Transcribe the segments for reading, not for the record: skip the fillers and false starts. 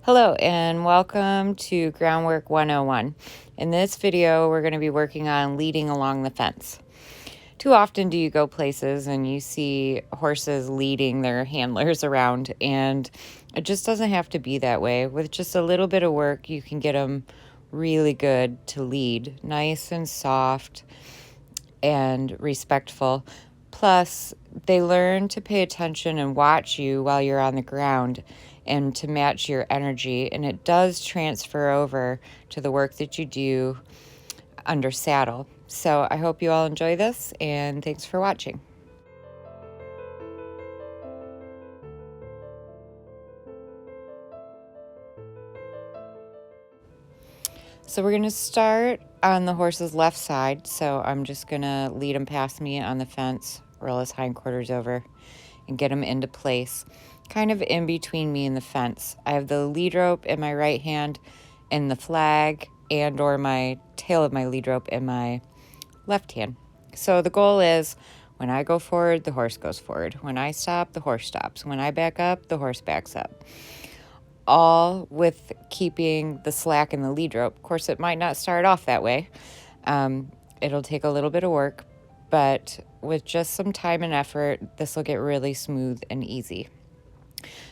Hello and welcome to Groundwork 101. In this video, we're going to be working on leading along the fence. Too often do you go places and you see horses leading their handlers around, and it just doesn't have to be that way. With just a little bit of work, you can get them really good to lead, nice and soft and respectful. Plus, they learn to pay attention and watch you while you're on the ground and to match your energy. And it does transfer over to the work that you do under saddle. So I hope you all enjoy this, and thanks for watching. So we're going to start on the horse's left side. So I'm just going to lead him past me on the fence, roll his hindquarters over, and get him into place, kind of in between me and the fence. I have the lead rope in my right hand and the flag and or my tail of my lead rope in my left hand. So the goal is when I go forward, the horse goes forward. When I stop, the horse stops. When I back up, the horse backs up. All with keeping the slack in the lead rope. Of course, it might not start off that way. It'll take a little bit of work, but with just some time and effort, this will get really smooth and easy.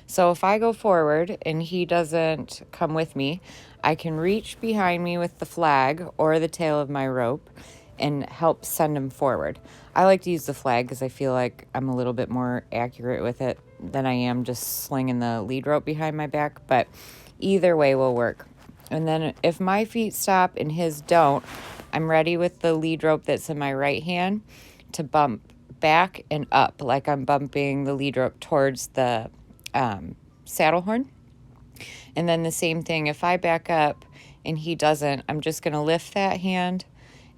So if I go forward and he doesn't come with me, I can reach behind me with the flag or the tail of my rope and help send him forward. I like to use the flag because I feel like I'm a little bit more accurate with it than I am just slinging the lead rope behind my back, but either way will work. And then if my feet stop and his don't, I'm ready with the lead rope that's in my right hand to bump back and up like I'm bumping the lead rope towards the saddle horn. And then the same thing, if I back up and he doesn't, I'm just going to lift that hand.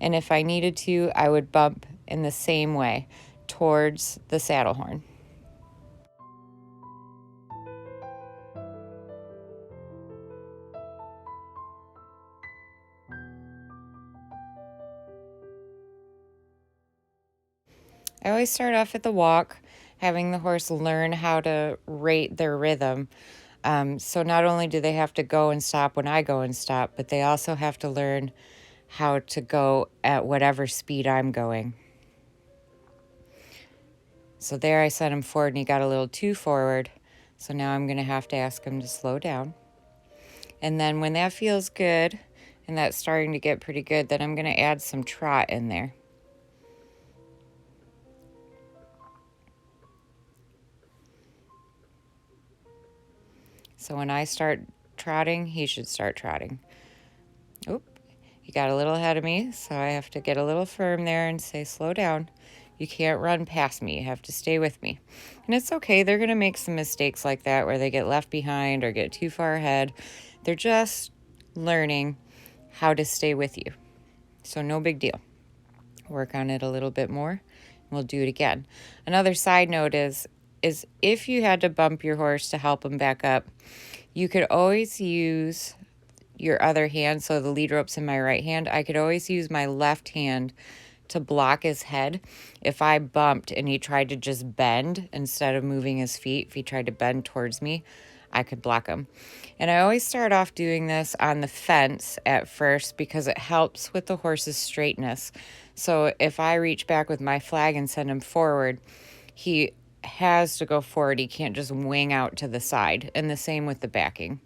And if I needed to, I would bump in the same way towards the saddle horn. I always start off at the walk, having the horse learn how to rate their rhythm. So not only do they have to go and stop when I go and stop, but they also have to learn how to go at whatever speed I'm going. So there I sent him forward and he got a little too forward. So now I'm going to have to ask him to slow down. And then when that feels good and that's starting to get pretty good, then I'm going to add some trot in there. So when I start trotting, he should start trotting. Oop, he got a little ahead of me, so I have to get a little firm there and say, slow down. You can't run past me. You have to stay with me. And it's okay. They're going to make some mistakes like that where they get left behind or get too far ahead. They're just learning how to stay with you. So no big deal. Work on it a little bit more, and we'll do it again. Another side note is if you had to bump your horse to help him back up, you could always use your other hand. So the lead rope's in my right hand. I could always use my left hand to block his head. If I bumped and he tried to just bend instead of moving his feet, if he tried to bend towards me, I could block him. And I always start off doing this on the fence at first because it helps with the horse's straightness. So if I reach back with my flag and send him forward, he has to go forward. He can't just wing out to the side. And the same with the backing.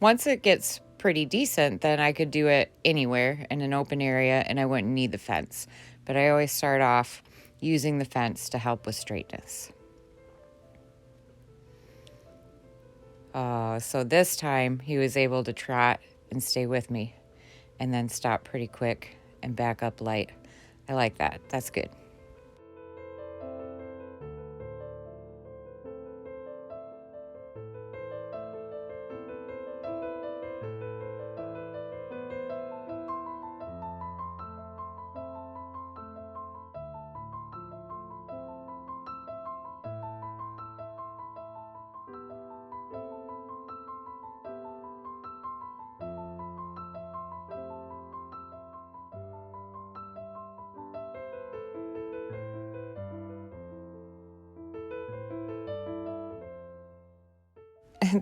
Once it gets pretty decent, then I could do it anywhere in an open area and I wouldn't need the fence. But I always start off using the fence to help with straightness. So this time he was able to trot and stay with me and then stop pretty quick and back up light. I like that. That's good.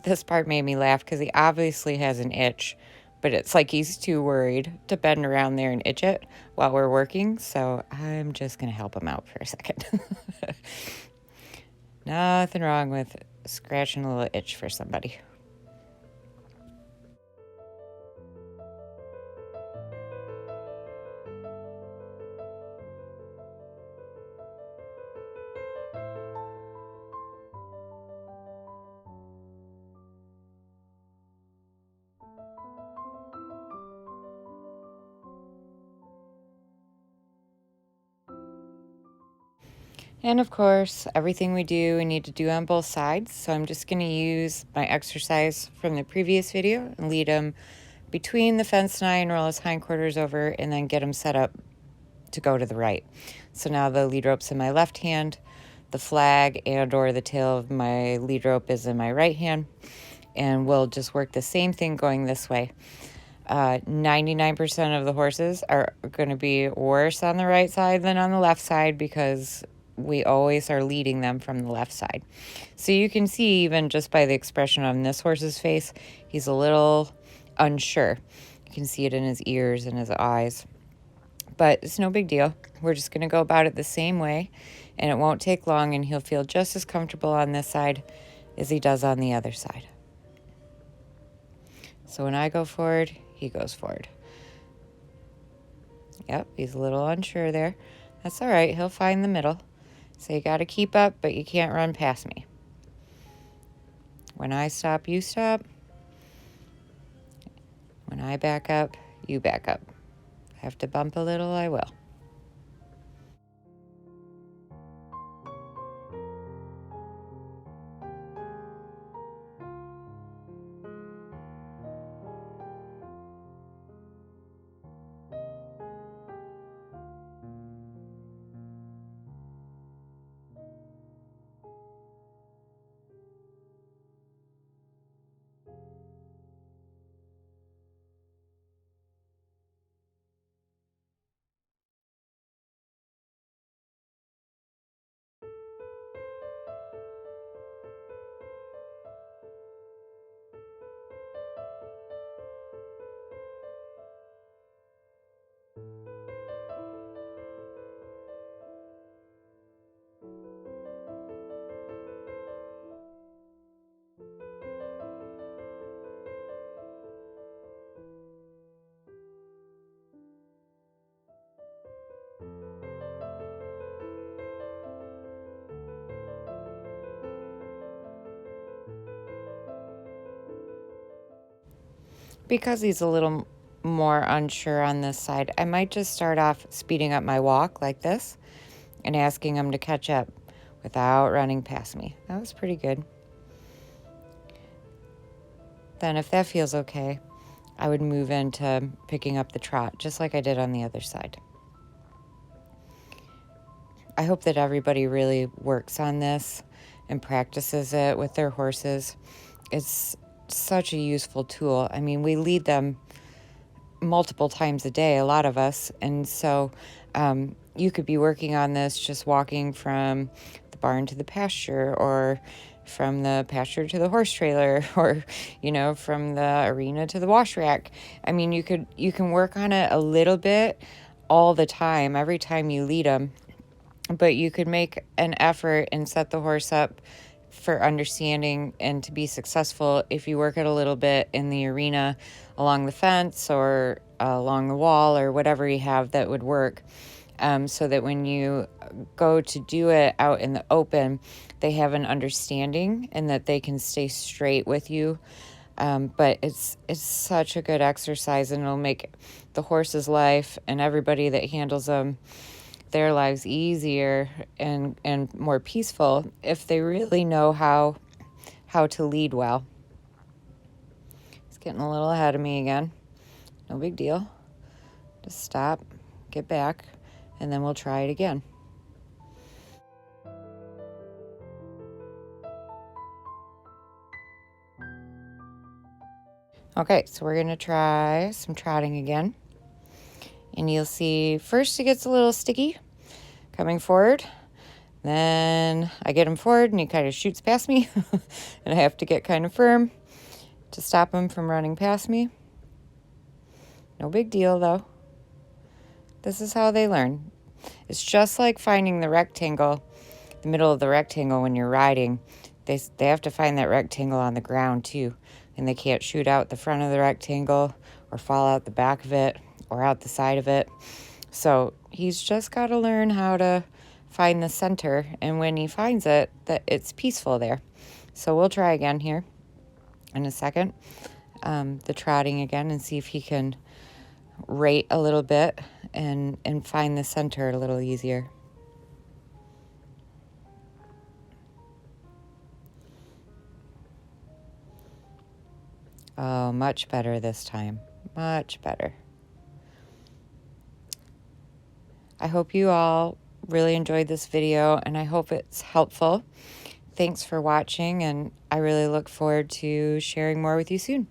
This part made me laugh because he obviously has an itch, but it's like he's too worried to bend around there and itch it while we're working. So I'm just going to help him out for a second. Nothing wrong with scratching a little itch for somebody. And of course, everything we do, we need to do on both sides. So I'm just going to use my exercise from the previous video and lead him between the fence and I and roll his hindquarters over and then get him set up to go to the right. So now the lead rope's in my left hand, the flag and or the tail of my lead rope is in my right hand, and we'll just work the same thing going this way. 99% of the horses are going to be worse on the right side than on the left side because we always are leading them from the left side. So you can see even just by the expression on this horse's face, he's a little unsure. You can see it in his ears and his eyes. But it's no big deal. We're just going to go about it the same way, and it won't take long, and he'll feel just as comfortable on this side as he does on the other side. So when I go forward, he goes forward. Yep, he's a little unsure there. That's all right. He'll find the middle. So you got to keep up, but you can't run past me. When I stop, you stop. When I back up, you back up. If I have to bump a little, I will. Because he's a little more unsure on this side, I might just start off speeding up my walk like this and asking him to catch up without running past me. That was pretty good. Then if that feels okay, I would move into picking up the trot, just like I did on the other side. I hope that everybody really works on this and practices it with their horses. It's such a useful tool. I mean, we lead them multiple times a day, a lot of us, and so you could be working on this just walking from the barn to the pasture, or from the pasture to the horse trailer, or from the arena to the wash rack. I mean, you can work on it a little bit all the time, every time you lead them, but you could make an effort and set the horse up for understanding and to be successful if you work it a little bit in the arena along the fence or along the wall or whatever you have that would work, so that when you go to do it out in the open, they have an understanding and that they can stay straight with you. But it's such a good exercise, and it'll make the horse's life and everybody that handles them, their lives easier and more peaceful if they really know how to lead well. He's getting a little ahead of me again. No big deal. Just stop, get back, and then we'll try it again. Okay, so we're going to try some trotting again. And you'll see first it gets a little sticky coming forward. Then I get him forward and he kind of shoots past me and I have to get kind of firm to stop him from running past me. No big deal though. This is how they learn. It's just like finding the rectangle, the middle of the rectangle when you're riding. They have to find that rectangle on the ground too. And they can't shoot out the front of the rectangle or fall out the back of it or out the side of it. So he's just got to learn how to find the center. And when he finds it, that it's peaceful there. So we'll try again here in a second. The trotting again and see if he can rate a little bit and find the center a little easier. Oh, much better this time. Much better. I hope you all really enjoyed this video and I hope it's helpful. Thanks for watching and I really look forward to sharing more with you soon.